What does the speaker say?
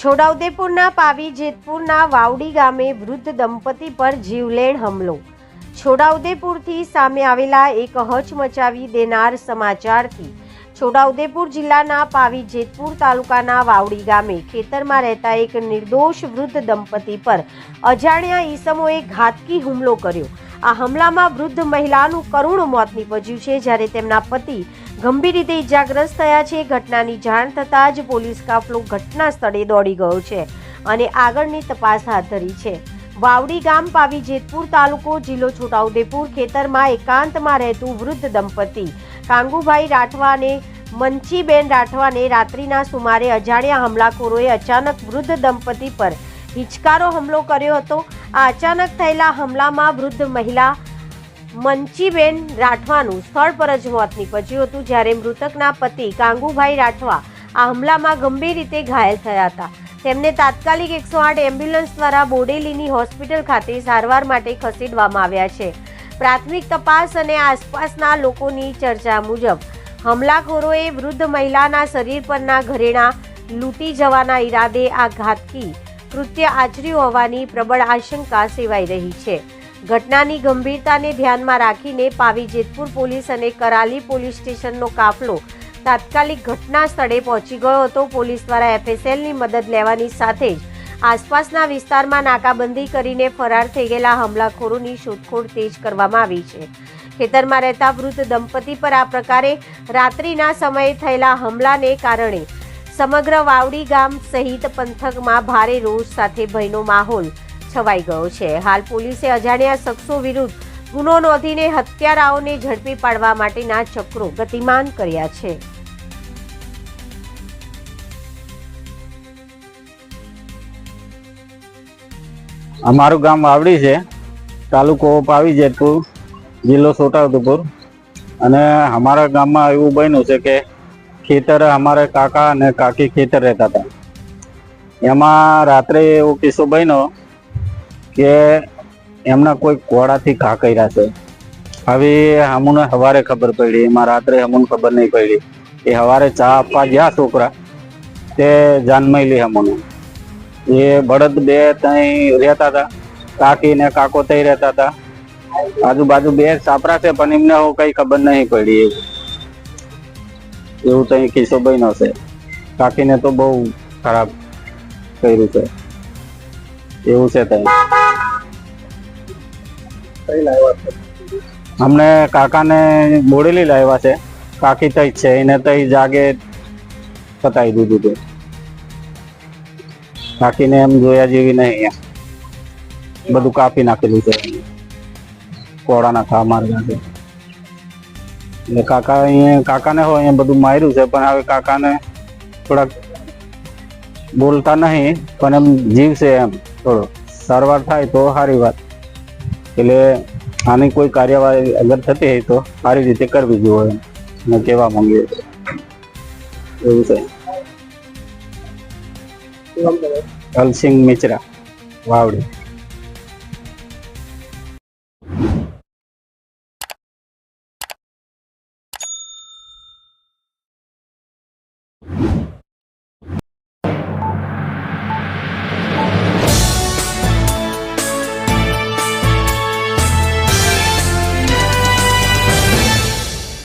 છોટાઉદેપુરના પાવી જેતપુરના વાવડી ગામે વૃદ્ધ દંપતી પર જીવલેણ હુમલો। છોટાઉદેપુરથી સામે આવેલા એક હચમચાવી દેનાર સમાચારથી છોટાઉદેપુર જિલ્લાના પાવી જેતપુર તાલુકાના વાવડી ગામે ખેતરમાં રહેતા એક નિર્દોષ વૃદ્ધ દંપતી પર અજાણ્યા ઈસમોએ ઘાતકી હુમલો કર્યો। આ હુમલામાં વૃદ્ધ મહિલાનું કરુણ મોત નીપજ્યું છે, જ્યારે તેમના પતિ ગંભીર રીતે ઇજાગ્રસ્ત થયા છે। ઘટનાની જાણ થતાં જ પોલીસ કાફલો ઘટના સ્થળે દોડી ગયો છે અને આગળની તપાસ હાથ ધરી છે। વાવડી ગામ પાવી જેતપુર તાલુકો જિલ્લો છોટાઉદેપુર ખેતરમાં એકાંતમાં રહેતું વૃદ્ધ દંપતી કાંગુભાઈ રાઠવા અને મંચીબેન રાઠવાને રાત્રિના સુમારે અજાણ્યા હુમલાખોરોએ અચાનક વૃદ્ધ દંપતી પર હિચકારો હુમલો કર્યો હતો। આ અચાનક થયેલા હુમલામાં વૃદ્ધ મહિલા મંચીબેન રાઠવાનું સ્થળ પર જ મોત નીપજ્યું હતું, જ્યારે મૃતકના પતિ કાંગુભાઈ રાઠવા આ હુમલામાં ગંભીર રીતે ઘાયલ થયા હતા। તેમને તાત્કાલિક 108 એમ્બ્યુલન્સ દ્વારા બોડેલીની હોસ્પિટલ ખાતે સારવાર માટે ખસેડવામાં આવ્યા છે। પ્રાથમિક તપાસ અને આસપાસના લોકોની ચર્ચા મુજબ હુમલાખોરોએ વૃદ્ધ મહિલાના શરીર પરના ઘરેણાં લૂંટી જવાના ઈરાદે આ ઘાતકી કૃત્ય આચર્યું હોવાની પ્રબળ આશંકા સેવાઈ રહી છે। ઘટનાની ગંભીરતાને ધ્યાનમાં રાખીને પાવી જેતપુર પોલીસ અને કરાલી પોલીસ સ્ટેશનનો કાફલો તાત્કાલિક ઘટના સ્થળે પહોંચી ગયો હતો। પોલીસ દ્વારા FSLની મદદ લેવાની સાથે જ આસપાસના વિસ્તારમાં નાકાબંધી કરીને ફરાર થઈ ગયેલા હુમલાખોરોની શોધખોળ તેજ કરવામાં આવી છે। ખેતરમાં રહેતા વૃદ્ધ દંપતી પર આ પ્રકારે રાત્રિના સમયે થયેલા હુમલાને કારણે સમગ્ર વાવડી ગામ સહિત પંથકમાં ભારે રોષ સાથે ભયનો માહોલ છવાઈ ગયો છે। હાલ પોલીસે અજાણ્યા શખ્સો વિરુદ્ધ ગુનો નોંધીને હત્યારાઓને ઝડપી પાડવા માટેના ચક્રો ગતિમાન કર્યા છે। અમારું ગામ વાવડી છે, તાલુકો પાવી જેતપુર, જિલ્લો છોટાઉદેપુર। અને અમારા ગામમાં એવું બન્યું છે કે ખેતર અમારે કાકા અને કાકી ખેતર રહેતા હતા, એમાં રાત્રે એવો કિસ્સો બન્યો કે એમના કોઈ ઘોડાથી ઘા કર્યા છે। હવે અમને સવારે ખબર પડી, એમાં રાત્રે અમને ખબર નહીં પડી। એ સવારે ચા આપવા ગયા છોકરા, તે જાનમાં લી અમને એ બળદ બે ત્યાં રહેતા હતા, કાકી ને કાકો ત્યાં રહેતા હતા। આજુબાજુ બે સાપરા છે, પણ એમને કઈ ખબર નહીં પડી। એવું ત્યાં કિસ્સો બન્યો છે। કાકીને તો બહુ ખરાબ કર્યું છે, એવું છે ત્યાં। અમને કાકાને બોડેલી લાવ્યા છે, કાકી તઈ છે, એને તઈ જાગે પતાવી દીધું હતું। કાકીને એમ જોયા જેવી નહીં, બધું કાપી નાખેલું છે, કોળાના ખા માર્યા છે। એટલે કાકાને હોય અહીંયા બધું માર્યું છે, પણ હવે કાકાને થોડાક બોલતા નહીં, પણ એમ જીવ છે, એમ થોડો સારવાર થાય તો સારી વાત। એટલે આની કોઈ કાર્યવાહી અગર થતી હોય તો સારી રીતે કરવી જોઈએ એમ કહેવા માંગીએ એવું છે। હલસિંગ મિશ્રા, વાવડી।